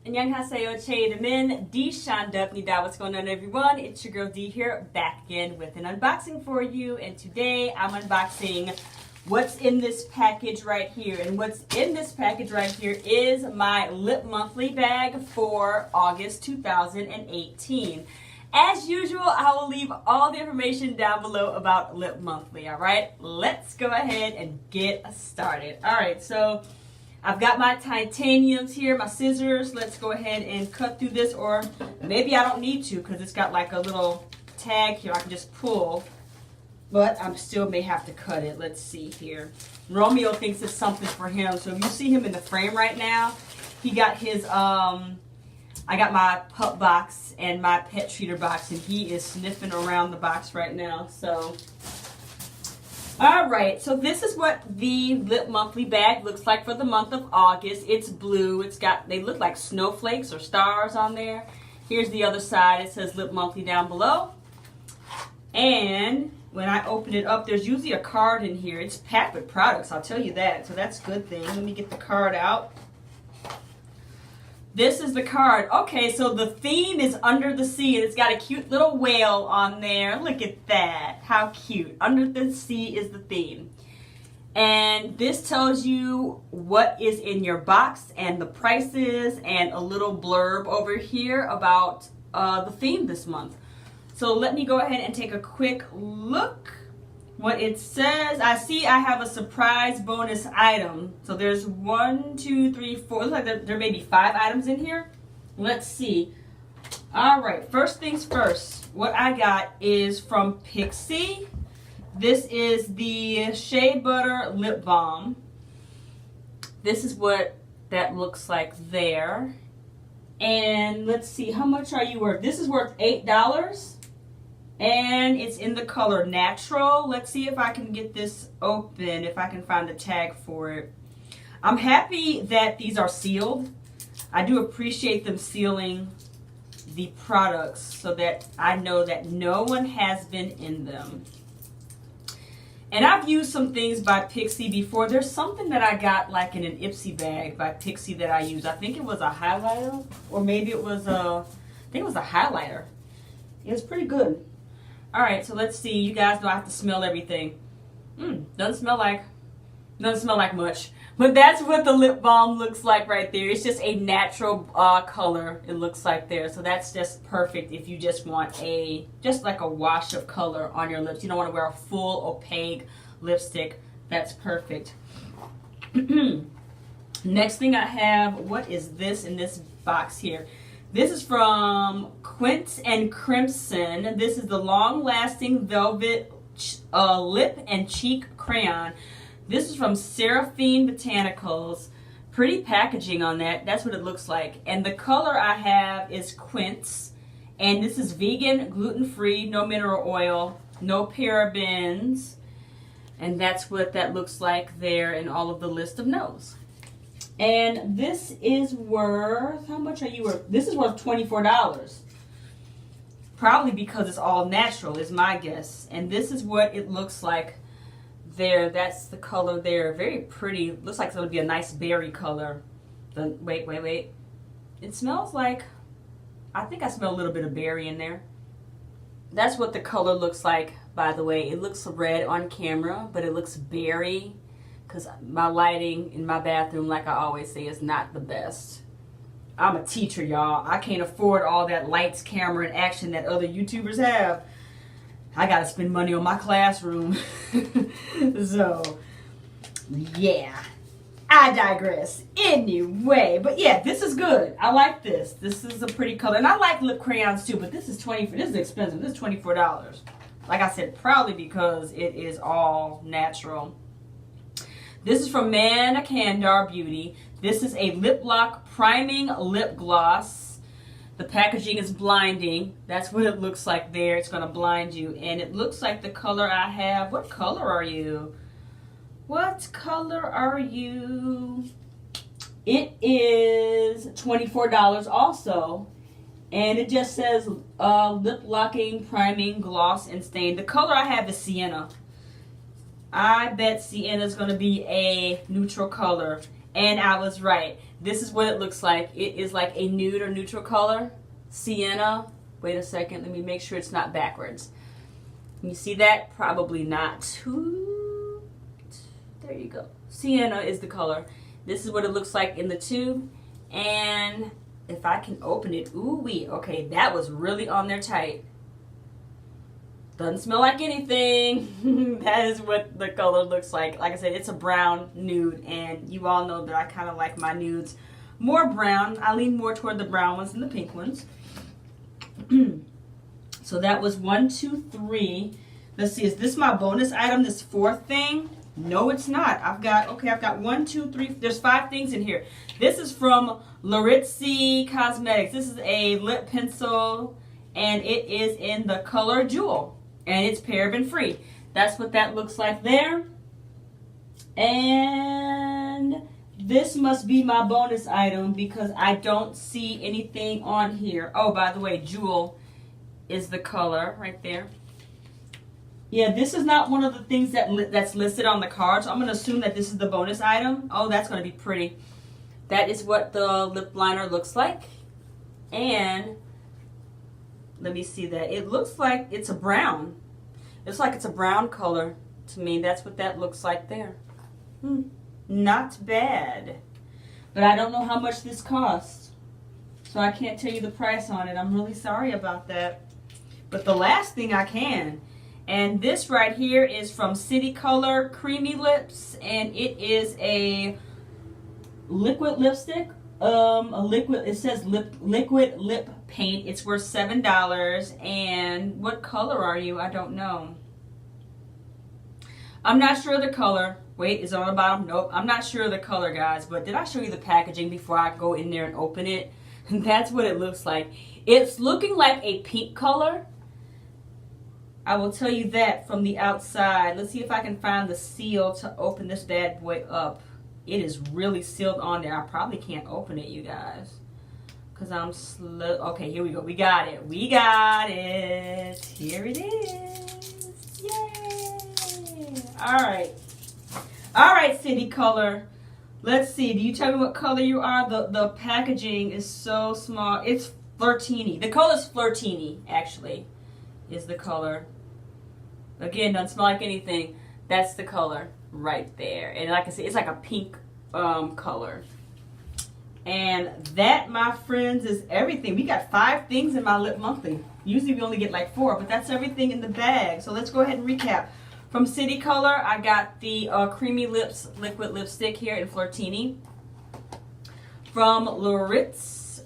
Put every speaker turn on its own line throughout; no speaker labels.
안녕하세요, Chaedamin. D Shandupnida. What's going on, everyone? It's your girl D here, back again with an unboxing for you. And today I'm unboxing what's in this package right here. And what's in this package right here is my Lip Monthly bag for August 2018. As usual, I will leave all the information down below about Lip Monthly, all right? Let's go ahead and get started. All right, so I've got my titaniums here, my scissors. Let's go ahead and cut through this, or maybe I don't need to because it's got like a little tag here I can just pull, but I still may have to cut it. Let's see here. Romeo thinks it's something for him, so if you see him in the frame right now, he got his, I got my pup box and my pet treater box, and he is sniffing around the box right now, so. All right, so this is what the Lip Monthly bag looks like for the month of August. It's blue. It's got, they look like snowflakes or stars on there. Here's the other side. It says Lip Monthly down below. And when I open it up, there's usually a card in here. It's packed with products, I'll tell you that. So that's a good thing. Let me get the card out. This is the card. Okay, so the theme is Under the Sea, and it's got a cute little whale on there. Look at that. How cute. Under the Sea is the theme. And this tells you what is in your box and the prices and a little blurb over here about the theme this month. So let me go ahead and take a quick look what it says. I see I have a surprise bonus item. So there's 1, 2, 3, 4. Looks like there may be 5 items in here. Let's see. All right, first things first. What I got is from Pixi. This is the Shea Butter Lip Balm. This is what that looks like there. And let's see, how much are you worth? This is worth $8. And it's in the color Natural. Let's see if I can get this open, if I can find the tag for it. I'm happy that these are sealed. I do appreciate them sealing the products so that I know that no one has been in them. And I've used some things by Pixi before. There's something that I got like in an Ipsy bag by Pixi that I used. I think it was a highlighter, or maybe it was a, I think it was a highlighter. It was pretty good. All right, so let's see. You guys know I have to smell everything. Doesn't smell like much. But that's what the lip balm looks like right there. It's just a natural color, it looks like there. So that's just perfect if you just want just like a wash of color on your lips. You don't want to wear a full opaque lipstick. That's perfect. Next thing I have, what is this in this box here? This is from Quince and Crimson. This is the long-lasting velvet lip and cheek crayon. This is from Seraphine Botanicals. Pretty packaging on that. That's what it looks like. And the color I have is Quince. And this is vegan, gluten-free, no mineral oil, no parabens. And that's what that looks like there in all of the list of no's. And this is worth, how much are you worth? This is worth $24. Probably because it's all natural is my guess. And this is what it looks like there. That's the color there. Very pretty. Looks like it's going to be a nice berry color. Wait. It smells like, I think I smell a little bit of berry in there. That's what the color looks like, by the way. It looks red on camera, but it looks berry. Because my lighting in my bathroom, like I always say, is not the best. I'm a teacher, y'all. I can't afford all that lights, camera, and action that other YouTubers have. I got to spend money on my classroom. So, yeah. I digress. Anyway, but yeah, this is good. I like this. This is a pretty color. And I like lip crayons too, but this is this is expensive. This is $24. Like I said, probably because it is all natural. This is from Manna Kandar Beauty. This is a lip lock priming lip gloss. The packaging is blinding. That's what it looks like there. It's going to blind you. And it looks like the color I have. What color are you? What color are you? It is $24 also. And it just says lip locking, priming, gloss, and stain. The color I have is sienna. I bet sienna is going to be a neutral color. And I was right. This is what it looks like. It is like a nude or neutral color. Sienna. Wait a second. Let me make sure it's not backwards. Can you see that? Probably not. There you go. Sienna is the color. This is what it looks like in the tube. And if I can open it, ooh wee. Okay, that was really on there tight. Doesn't smell like anything. That is what the color looks like. Like I said, it's a brown nude, and you all know that I kind of like my nudes more brown. I lean more toward the brown ones than the pink ones. So that was 1, 2, 3. Let's see, is this my bonus item, this fourth thing? No, it's not. I've got 1, 2, 3. There's 5 things in here. This is from Laritzi Cosmetics. This is a lip pencil, and it is in the color Jewel. And it's paraben free. That's what that looks like there. And this must be my bonus item because I don't see anything on here. Oh, by the way, Jewel is the color right there. Yeah, this is not one of the things that's listed on the card. So I'm going to assume that this is the bonus item. Oh, that's going to be pretty. That is what the lip liner looks like. And let me see that. It looks like it's a brown. It's like it's a brown color to me. That's what that looks like there. Not bad. But I don't know how much this costs. So I can't tell you the price on it. I'm really sorry about that. But the last thing I can. And this right here is from City Color Creamy Lips. And it is a liquid lipstick. It says liquid lip paint. It's worth $7. And what color are you? I don't know. I'm not sure of the color. Wait, is it on the bottom? Nope. I'm not sure of the color, guys. But did I show you the packaging before I go in there and open it? That's what it looks like. It's looking like a pink color. I will tell you that from the outside. Let's see if I can find the seal to open this bad boy up. It is really sealed on there. I probably can't open it, you guys. Because I'm slow. Okay, here we go. We got it. We got it. Here it is. Yay. All right. All right, City Color. Let's see. Do you tell me what color you are? The packaging is so small. It's Flirtini. The color's Flirtini, actually, is the color. Again, doesn't smell like anything. That's the color right there. And like I said, it's like a pink color. And that, my friends, is everything. We got 5 things in my Lip Monthly. Usually we only get like 4, but that's everything in the bag. So let's go ahead and recap. From City Color, I got the Creamy Lips liquid lipstick here in Flirtini. From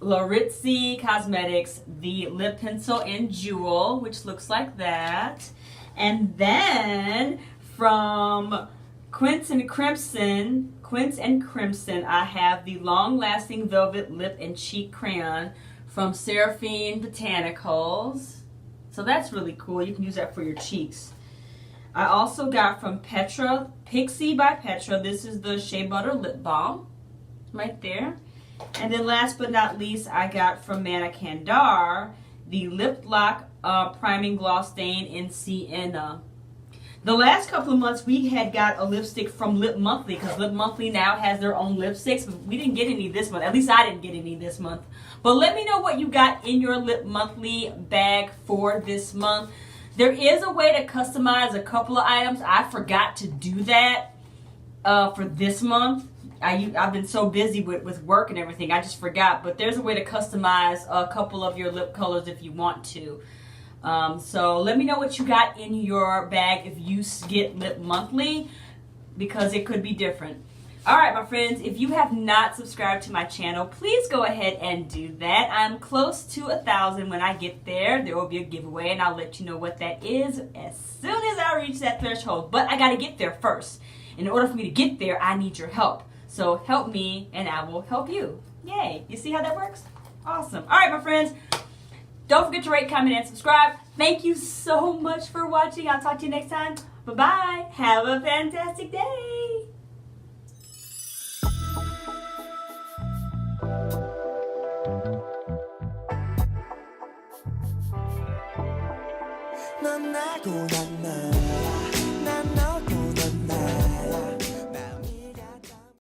Laritzi Cosmetics, the lip pencil in Jewel, which looks like that. And then from Quince and Crimson, I have the long-lasting velvet lip and cheek crayon from Seraphine Botanicals. So that's really cool. You can use that for your cheeks. I also got from Petra, Pixie by Petra. This is the Shea Butter Lip Balm right there. And then last but not least, I got from Manna Candar the Lip Lock Priming Gloss Stain in Sienna. The last couple of months, we had got a lipstick from Lip Monthly because Lip Monthly now has their own lipsticks. But we didn't get any this month. At least I didn't get any this month. But let me know what you got in your Lip Monthly bag for this month. There is a way to customize a couple of items. I forgot to do that for this month. I've been so busy with work and everything, I just forgot. But there's a way to customize a couple of your lip colors if you want to. So let me know what you got in your bag if you get Lip Monthly, because it could be different. All right, my friends, if you have not subscribed to my channel, please go ahead and do that. I'm close to 1,000. When I get there, there will be a giveaway, and I'll let you know what that is as soon as I reach that threshold. But I got to get there first. In order for me to get there, I need your help. So help me, and I will help you. Yay. You see how that works? Awesome. All right, my friends. Don't forget to rate, comment, and subscribe. Thank you so much for watching. I'll talk to you next time. Bye-bye. Have a fantastic day.
넌 나고 난 나